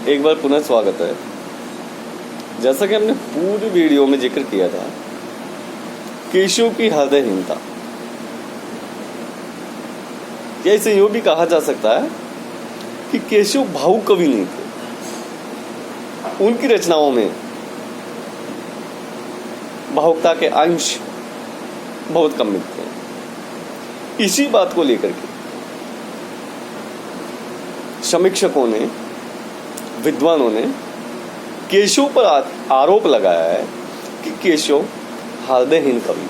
एक बार पुनः स्वागत है। जैसा कि हमने पूरी वीडियो में जिक्र किया था, केशव की हृदयहीनता, क्या इसे यूं भी कहा जा सकता है कि केशव भावुक कवि नहीं थे। उनकी रचनाओं में भावुकता के अंश बहुत कम मिलते हैं। इसी बात को लेकर के समीक्षकों ने, विद्वानों ने केशव पर आरोप लगाया है कि केशव हृदयहीन कवि।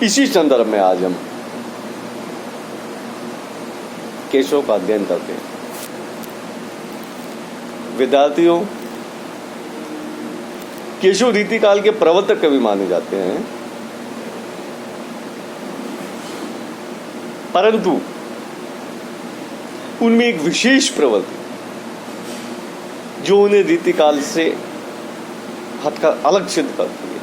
इसी संदर्भ में आज हम केशव का अध्ययन करते हैं। विद्यार्थियों, केशव रीतिकाल के प्रवर्तक कवि माने जाते हैं, परंतु उनमें एक विशेष प्रवृत्ति जो उन्हें रीतिकाल से हटकर अलग सिद्ध करती है।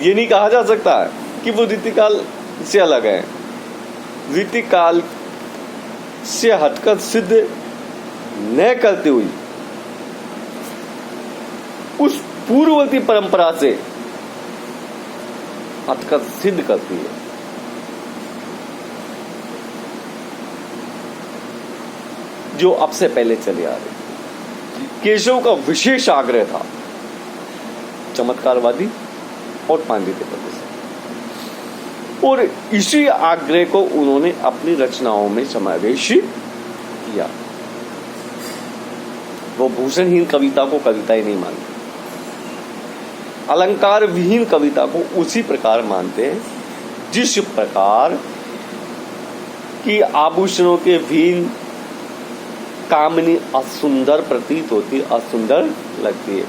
ये नहीं कहा जा सकता है कि वो रीतिकाल से अलग है। रीतिकाल से हटकर सिद्ध न करते हुए उस पूर्ववर्ती परंपरा से हटकर सिद्ध करती है। जो अब से पहले चले आ रही। केशव का विशेष आग्रह था चमत्कारवादी और पांडित्य प्रदर्शन, और इसी आग्रह को उन्होंने अपनी रचनाओं में समावेश किया। वो भूषणहीन कविता को कविता ही नहीं मानते, अलंकार विहीन कविता को उसी प्रकार मानते हैं जिस प्रकार की आभूषणों के विहीन कामनी असुंदर प्रतीत होती, असुंदर लगती है।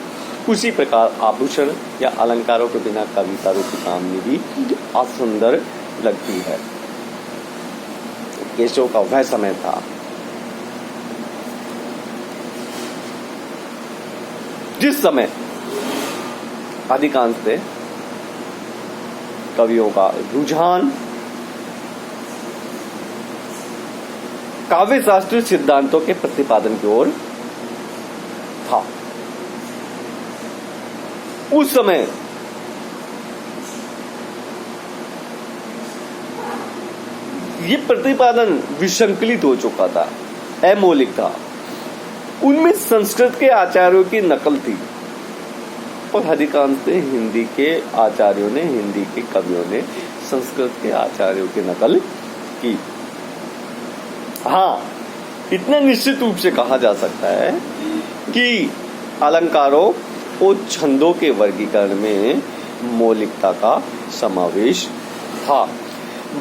उसी प्रकार आभूषण या अलंकारों के बिना कविता रूपी कामनी भी असुंदर लगती है। केशव का वह समय था जिस समय अधिकांश कवियों का रुझान काव्य शास्त्रीय सिद्धांतों के प्रतिपादन की ओर था। उस समय ये प्रतिपादन विसंकलित हो चुका था, अमौलिक था। उनमें संस्कृत के आचार्यों की नकल थी और अधिकांश हिंदी के आचार्यों ने, हिंदी के कवियों ने संस्कृत के आचार्यों की नकल की। हाँ, इतना निश्चित रूप से कहा जा सकता है कि अलंकारों और छंदों के वर्गीकरण में मौलिकता का समावेश था।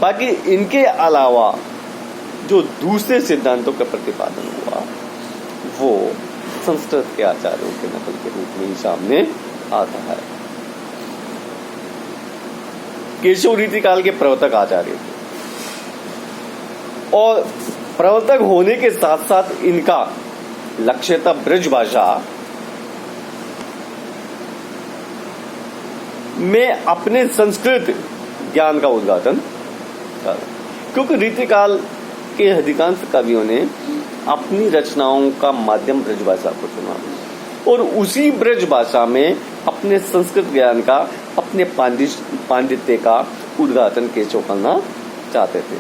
बाकी इनके अलावा जो दूसरे सिद्धांतों का प्रतिपादन हुआ वो संस्कृत के आचार्यों के नकल के रूप में ही सामने आता है। केशव रीतिकाल के प्रवर्तक आचार्य थे और प्रवर्तक होने के साथ साथ इनका लक्ष्य था ब्रज भाषा में अपने संस्कृत ज्ञान का उद्घाटन कर, क्योंकि रीतिकाल के अधिकांश कवियों ने अपनी रचनाओं का माध्यम ब्रज भाषा को चुना और उसी ब्रज भाषा में अपने संस्कृत ज्ञान का, अपने पांडित्य का उद्घाटन केशव करना चाहते थे।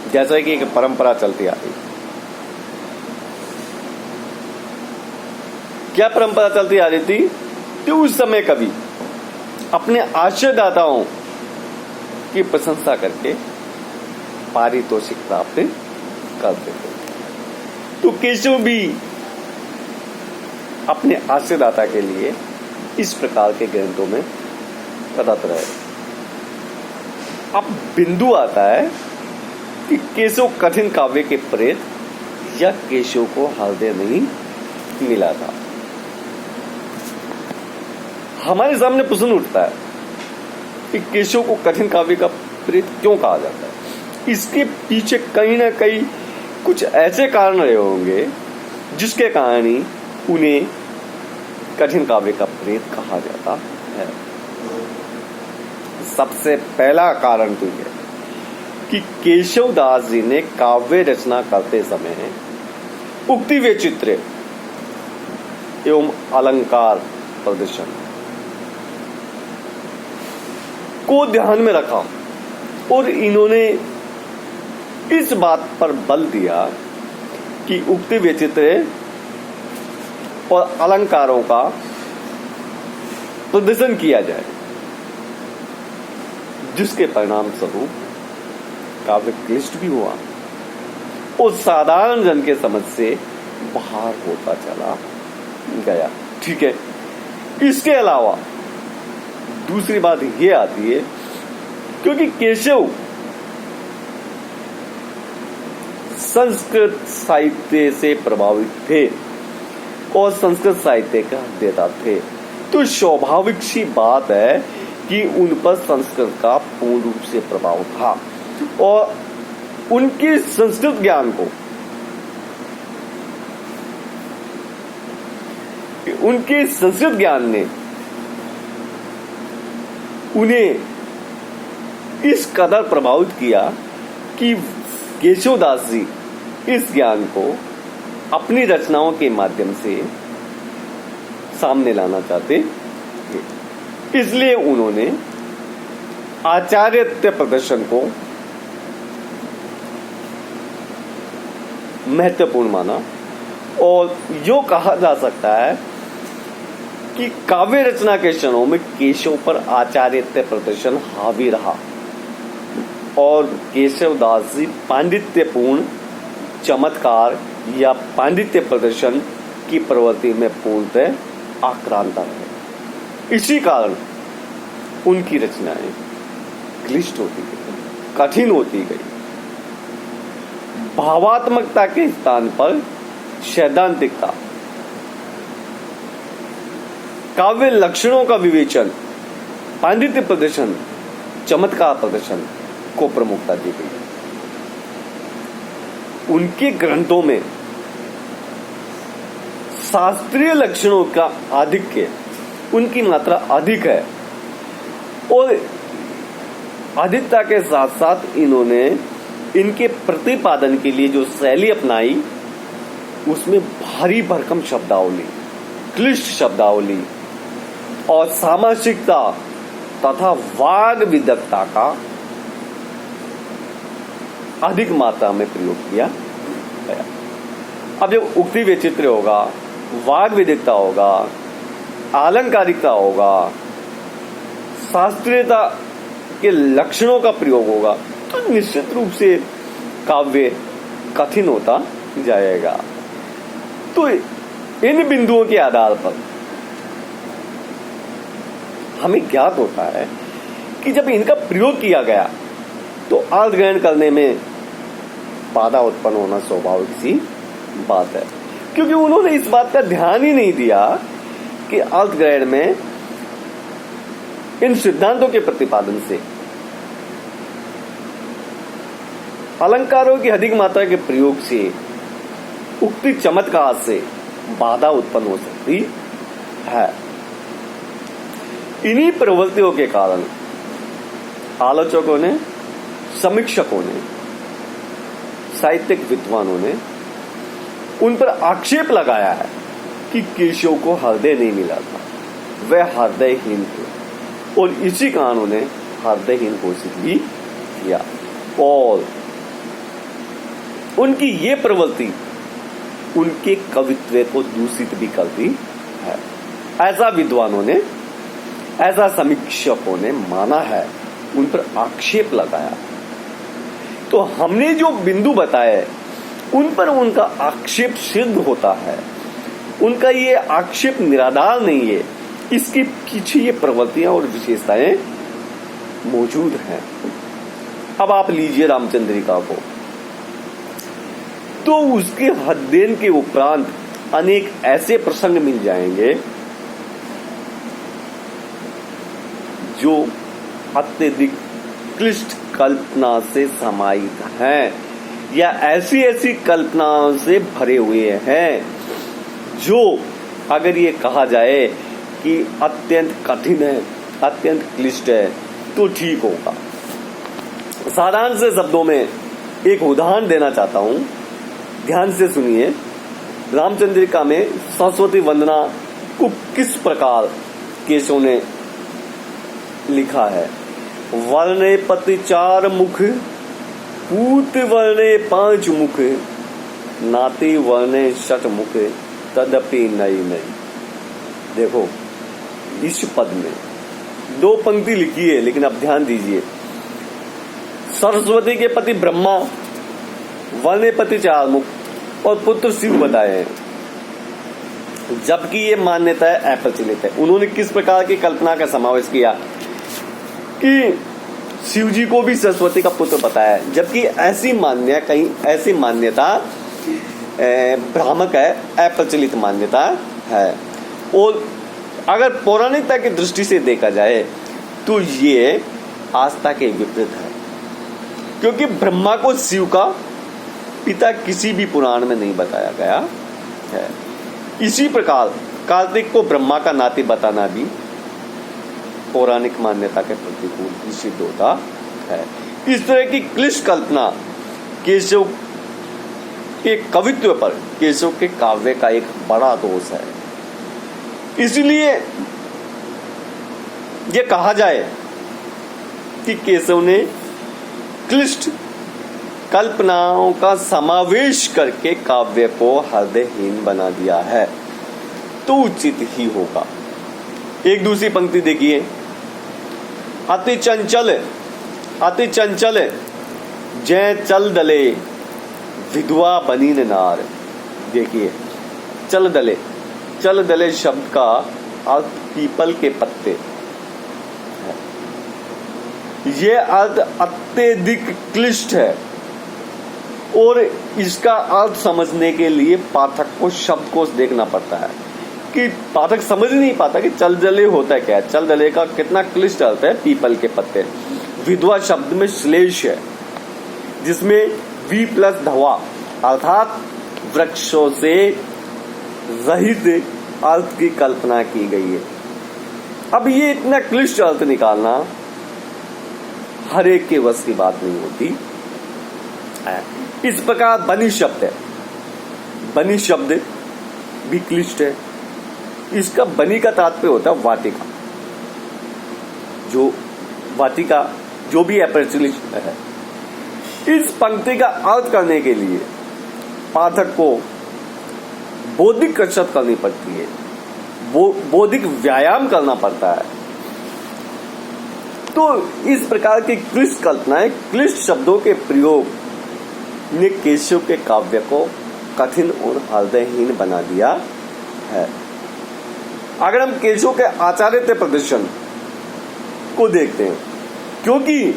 जैसा कि एक परंपरा चलती आ रही। क्या परंपरा चलती आ रही थी कि उस समय कवि अपने आश्रयदाताओं की प्रशंसा करके पारितोषिक प्राप्त करते थे। तो केशव भी अपने आश्रयदाता के लिए इस प्रकार के ग्रंथों में रत रहे। अब बिंदु आता है कि केशव कठिन काव्य के प्रेत या केशव को हृदय नहीं मिला था। हमारे सामने प्रश्न उठता है कि केशव को कठिन काव्य का प्रेत क्यों कहा जाता है। इसके पीछे कहीं ना कहीं कुछ ऐसे कारण रहे होंगे जिसके कारण ही उन्हें कठिन काव्य का प्रेत कहा जाता है। सबसे पहला कारण तो यह कि केशवदास जी ने काव्य रचना करते समय उक्ति वैचित्र्य एवं अलंकार प्रदर्शन को ध्यान में रखा और इन्होंने इस बात पर बल दिया कि उक्ति वैचित्र्य और अलंकारों का प्रदर्शन किया जाए, जिसके परिणाम स्वरूप काव्य क्लिष्ट भी हुआ और साधारण जन के समझ से बाहर होता चला गया। ठीक है, इसके अलावा दूसरी बात यह आती है, क्योंकि केशव संस्कृत साहित्य से प्रभावित थे और संस्कृत साहित्य का अध्येता थे, तो स्वाभाविक सी बात है कि उन पर संस्कृत का पूर्ण रूप से प्रभाव था और उनके संस्कृत ज्ञान को, उनके संस्कृत ज्ञान ने उन्हें इस कदर प्रभावित किया कि केशवदास जी इस ज्ञान को अपनी रचनाओं के माध्यम से सामने लाना चाहते थे। इसलिए उन्होंने आचार्यत्व प्रदर्शन को महत्वपूर्ण माना और यो कहा जा सकता है कि काव्य रचना के क्षणों में केशव पर आचार्यत्व प्रदर्शन हावी रहा और केशवदास जी पांडित्यपूर्ण चमत्कार या पांडित्य प्रदर्शन की प्रवृत्ति में पूर्णतः आक्रांता रहे। इसी कारण उनकी रचनाएं क्लिष्ट होती गई, कठिन होती गई, भावात्मकता के स्थान पर सैद्धांतिकता, काव्य लक्षणों का विवेचन, पांडित्य प्रदर्शन, चमत्कार प्रदर्शन को प्रमुखता दी गई। उनके ग्रंथों में शास्त्रीय लक्षणों का आधिक्य, उनकी मात्रा अधिक है और अधिकता के साथ साथ इन्होंने इनके प्रतिपादन के लिए जो शैली अपनाई उसमें भारी भरकम शब्दावली, क्लिष्ट शब्दावली और सामासिकता तथा वाग विदग्धता का अधिक मात्रा में प्रयोग किया गया। अब जब उक्ति वैचित्र्य होगा, वाग विदग्धता होगा, आलंकारिकता होगा, शास्त्रीयता के लक्षणों का प्रयोग होगा, तो निश्चित रूप से काव्य कठिन होता जाएगा। तो इन बिंदुओं के आधार पर हमें ज्ञात होता है कि जब इनका प्रयोग किया गया तो अर्थ ग्रहण करने में बाधा उत्पन्न होना स्वाभाविक सी बात है, क्योंकि उन्होंने इस बात का ध्यान ही नहीं दिया कि अर्थ ग्रहण में इन सिद्धांतों के प्रतिपादन से अलंकारों की अधिक मात्रा के प्रयोग से उक्ति चमत्कार से बाधा उत्पन्न हो सकती है। इन्हीं प्रवृत्तियों के कारण आलोचकों ने, समीक्षकों ने, साहित्यिक विद्वानों ने उन पर आक्षेप लगाया है कि केशव को हृदय नहीं मिला था, वह हृदयहीन थे और इसी कारण उन्हें हृदयहीन घोषित भी किया और उनकी ये प्रवृत्ति उनके कवित्व को दूषित भी करती है। ऐसा विद्वानों ने, ऐसा समीक्षकों ने माना है, उन पर आक्षेप लगाया। तो हमने जो बिंदु बताए उन पर उनका आक्षेप सिद्ध होता है, उनका ये आक्षेप निराधार नहीं है, इसके पीछे ये प्रवृत्तियां और विशेषताएं मौजूद हैं। अब आप लीजिए रामचंद्रिका को, तो उसके अध्ययन के उपरांत अनेक ऐसे प्रसंग मिल जाएंगे जो अत्यधिक क्लिष्ट कल्पना से समाहित हैं या ऐसी ऐसी कल्पनाओं से भरे हुए हैं जो अगर ये कहा जाए कि अत्यंत कठिन है, अत्यंत क्लिष्ट है तो ठीक होगा। सारांश से शब्दों में एक उदाहरण देना चाहता हूं, ध्यान से सुनिए। रामचंद्रिका में सरस्वती वंदना को किस प्रकार केशव ने लिखा है। वर्णे पति 4 मुख, पूत वर्णे 5 मुख, नाती वर्णे 6 मुख, तदपि नई नई। देखो इस पद में 2 पंक्ति लिखी है, लेकिन अब ध्यान दीजिए। सरस्वती के पति ब्रह्मा, वर्णे पति 4 मुख और पुत्र शिव बताए हैं, जबकि ये मान्यता अप्रचलित है। उन्होंने किस प्रकार की कल्पना का समावेश किया कि शिव जी को भी सरस्वती का पुत्र बताया, जबकि ऐसी मान्यता भ्रामक है, अप्रचलित मान्यता है। और अगर पौराणिकता की दृष्टि से देखा जाए तो ये आस्था के विपरीत है, क्योंकि ब्रह्मा को शिव का पिता किसी भी पुराण में नहीं बताया गया है। इसी प्रकार कार्तिक को ब्रह्मा का नाती बताना भी पौराणिक मान्यता के प्रतिकूल सिद्ध होता है। इस तरह की क्लिष्ट कल्पना केशव के कवित्व पर केशव के काव्य का एक बड़ा दोष है। इसलिए ये कहा जाए कि केशव ने क्लिष्ट कल्पनाओं का समावेश करके काव्य को हृदयहीन बना दिया है तो उचित ही होगा। एक दूसरी पंक्ति देखिए। अति चंचल जय चल दले, विधवा बनीन नार। देखिए चल दले शब्द का अर्थ पीपल के पत्ते, यह अर्थ अत्यधिक क्लिष्ट है और इसका अर्थ समझने के लिए पाठक को शब्दकोश देखना पड़ता है, कि पाठक समझ नहीं पाता कि चल दले होता क्या है। चल दले का कितना क्लिष्ट अर्थ है, पीपल के पत्ते। विधवा शब्द में श्लेष है, जिसमें वी प्लस धवा अर्थात वृक्षों से रहित अर्थ की कल्पना की गई है। अब ये इतना क्लिष्ट अर्थ निकालना हर एक के वश की बात नहीं होती। इस प्रकार बनी शब्द है, बनी शब्द भी क्लिष्ट है। इसका बनी का तात्पर्य होता है वाटिका, जो भी अप्रचलित है। इस पंक्ति का अर्थ करने के लिए पाठक को बौद्धिक कसरत करनी पड़ती है, बौद्धिक व्यायाम करना पड़ता है। तो इस प्रकार की क्लिष्ट कल्पनाएं, क्लिष्ट शब्दों के प्रयोग ने केशव के काव्य को कठिन और हृदयहीन बना दिया है। अगर हम केशव के आचार्यत्व प्रदर्शन को देखते हैं, क्योंकि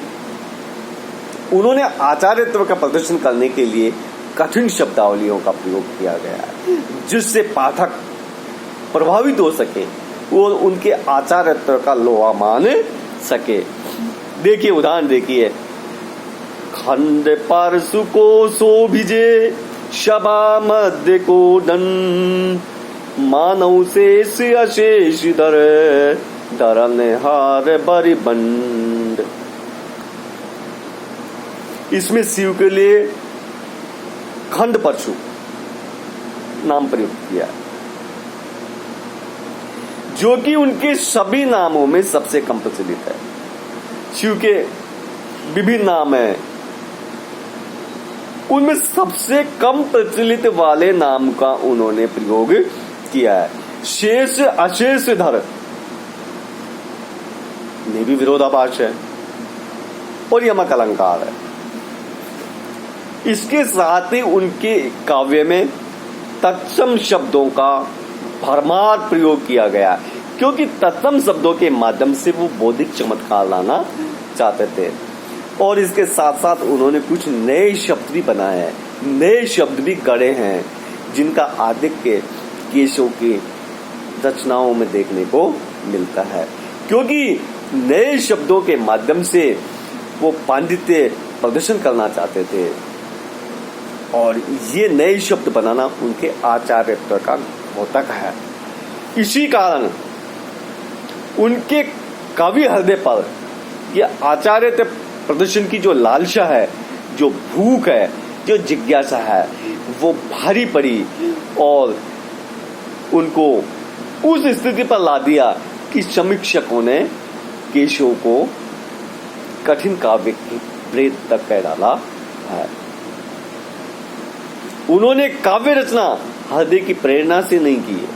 उन्होंने आचार्यत्व का प्रदर्शन करने के लिए कठिन शब्दावलियों का प्रयोग किया गया है, जिससे पाठक प्रभावित हो सके और उनके आचार्यत्व का लोहा मान सके। देखिए उदाहरण देखिए। खंड पारसु को शोभिजे, शबा मध्य को दन, मानव शेष अशेष धरन हार बरिबंड। इसमें शिव के लिए खंड परशु नाम प्रयुक्त किया, जो कि उनके सभी नामों में सबसे कम प्रचलित है। शिव के विभिन्न नाम हैं, उनमें सबसे कम प्रचलित वाले नाम का उन्होंने प्रयोग किया है। शेष अशेष धर ये भी विरोधाभास है और यमक अलंकार है। इसके साथ ही उनके काव्य में तत्सम शब्दों का भरमार प्रयोग किया गया, क्योंकि तत्सम शब्दों के माध्यम से वो बौद्धिक चमत्कार लाना चाहते थे। और इसके साथ साथ उन्होंने कुछ नए शब्द भी बनाए हैं, नए शब्द भी गढ़े हैं, जिनका आधिक्य केशव की रचनाओं में देखने को मिलता है। क्योंकि नए शब्दों के माध्यम से वो पांडित्य प्रदर्शन करना चाहते थे और ये नए शब्द बनाना उनके आचार्यत्व का द्योतक है। इसी कारण उनके कवि हृदय पर यह आचार्यत्व प्रदर्शन की जो लालसा है, जो भूख है, जो जिज्ञासा है, वो भारी पड़ी और उनको उस स्थिति पर ला दिया कि समीक्षकों ने केशव को कठिन काव्य की प्रेत तक कह डाला है। उन्होंने काव्य रचना हृदय की प्रेरणा से नहीं की है,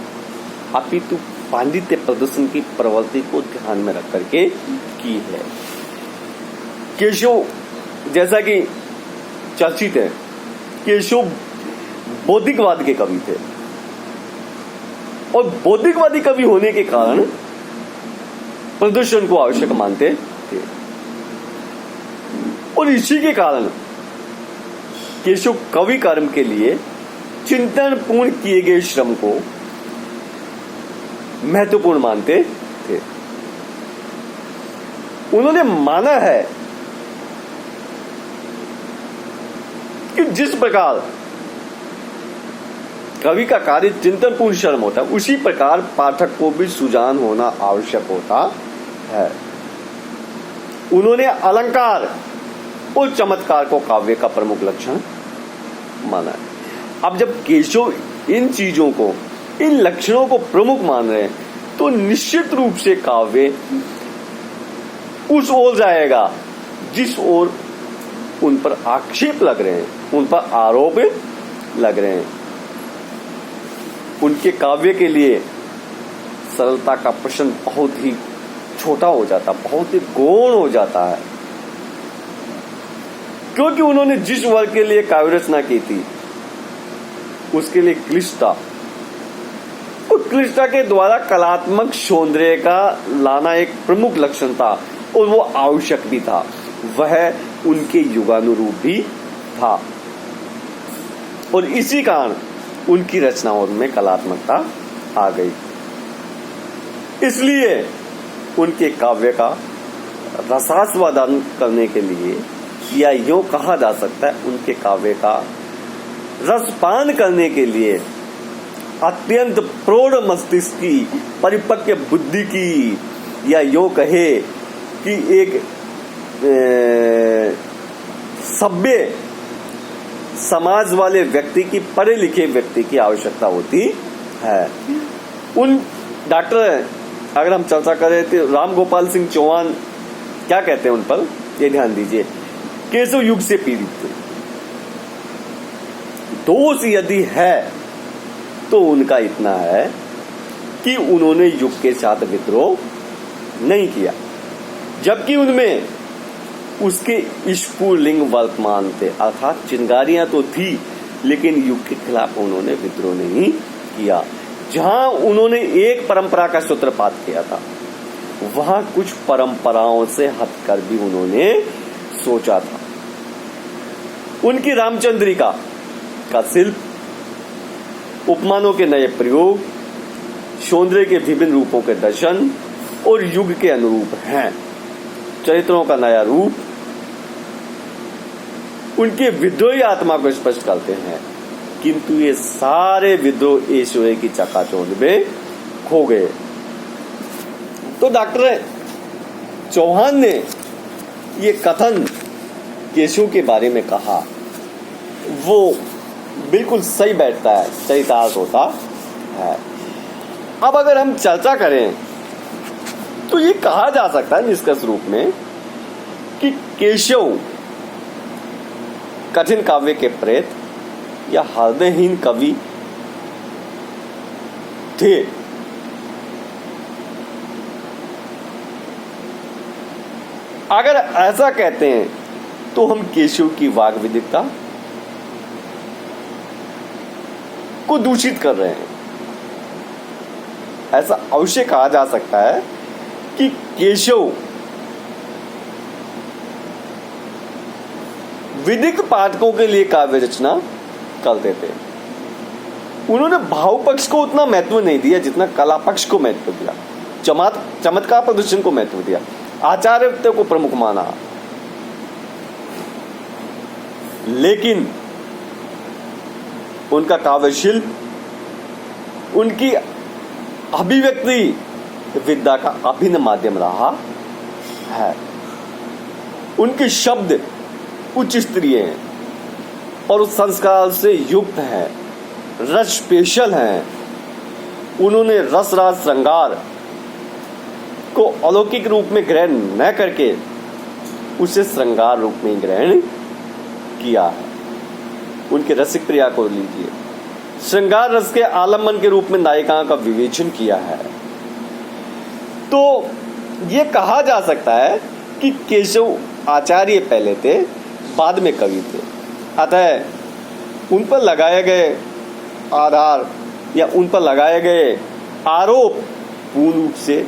अपितु पांडित्य प्रदर्शन की प्रवृत्ति को ध्यान में रख करके की है। केशव जैसा कि चर्चित है, केशव बौद्धिकवाद के कवि थे और बौद्धिकवादी कवि होने के कारण प्रदर्शन को आवश्यक मानते थे और इसी के कारण केशव कवि कर्म के लिए चिंतन पूर्ण किए गए श्रम को महत्वपूर्ण मानते थे। उन्होंने माना है कि जिस प्रकार कवि का कार्य चिंतन पूर्ण श्रम होता है, उसी प्रकार पाठक को भी सुजान होना आवश्यक होता है। उन्होंने अलंकार और चमत्कार को काव्य का प्रमुख लक्षण माना है। अब जब केशव इन चीजों को, इन लक्षणों को प्रमुख मान रहे हैं, तो निश्चित रूप से काव्य उस ओर जाएगा जिस ओर उन पर आक्षेप लग रहे हैं, उन पर आरोप लग रहे हैं। उनके काव्य के लिए सरलता का प्रश्न बहुत ही छोटा हो जाता, बहुत ही गौण हो जाता है, क्योंकि उन्होंने जिस वर्ग के लिए काव्य रचना की थी उसके लिए क्लिष्टता, और क्लिष्टता के द्वारा कलात्मक सौंदर्य का लाना एक प्रमुख लक्षण था और वो आवश्यक भी था, वह उनके युगानुरूप भी था और इसी कारण उनकी रचनाओं में कलात्मकता आ गई। इसलिए उनके काव्य का रसास्वादन करने के लिए, या यूं कहा जा सकता है उनके काव्य का रसपान करने के लिए, अत्यंत प्रौढ़ मस्तिष्क की, परिपक्व बुद्धि की, या यूं कहे कि एक सभ्य समाज वाले व्यक्ति की, पढ़े लिखे व्यक्ति की आवश्यकता होती है। उन डॉक्टर, अगर हम चर्चा करें तो राम गोपाल सिंह चौहान क्या कहते हैं उन पर, ये ध्यान दीजिए, केशव युग से पीड़ित थे। दोष यदि है तो उनका इतना है कि उन्होंने युग के साथ विद्रोह नहीं किया, जबकि उनमें उसके स्फुलिंग वर्तमान थे, अर्थात चिंगारियां तो थी लेकिन युग के खिलाफ उन्होंने विद्रोह नहीं किया। जहां उन्होंने एक परंपरा का सूत्रपात किया था, वहां कुछ परंपराओं से हटकर भी उन्होंने सोचा था। उनकी रामचंद्रिका का शिल्प, उपमानों के नए प्रयोग, सौंदर्य के विभिन्न रूपों के दर्शन और युग के अनुरूप हैं। चरित्रों का नया रूप उनके विद्रोही आत्मा को स्पष्ट करते हैं, किंतु ये सारे विद्रोह ऐश्वर्य की चकाचौंध में खो गए। तो डॉक्टर चौहान ने ये कथन केशव के बारे में कहा, वो बिल्कुल सही बैठता है, चरितार्थ होता है। अब अगर हम चर्चा करें तो ये कहा जा सकता है निष्कर्ष रूप में कि केशव कठिन काव्य के प्रेत या हृदयहीन कवि थे। अगर ऐसा कहते हैं तो हम केशव की वाग विदिकता को दूषित कर रहे हैं। ऐसा अवश्य कहा जा सकता है कि केशव विदिक पाठकों के लिए काव्य रचना करते थे। उन्होंने भाव पक्ष को उतना महत्व नहीं दिया जितना कला पक्ष को महत्व दिया, चमत्कार प्रदर्शन को महत्व दिया, आचार्यत्व को प्रमुख माना। लेकिन उनका काव्य शिल्प, उनकी अभिव्यक्ति विद्या का अभिन्न माध्यम रहा है। उनके शब्द उच्च स्तरीय हैं और उस संस्कार से युक्त हैं, रस स्पेशल हैं। उन्होंने रसराज श्रृंगार को अलौकिक रूप में ग्रहण न करके उसे श्रृंगार रूप में ग्रहण किया है। उनके रसिक प्रिया को लीजिए, श्रृंगार रस के आलम्बन के रूप में नायिका का विवेचन किया है। तो ये कहा जा सकता है कि केशव आचार्य पहले थे, बाद में कवि थे, अतः उन पर लगाए गए आधार या उन पर लगाए गए आरोप पूर्ण रूप से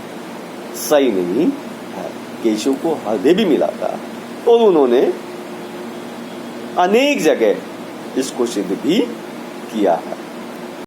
सही नहीं है। केशव को हृदय भी मिला था और उन्होंने अनेक जगह इसको सिद्ध भी किया है।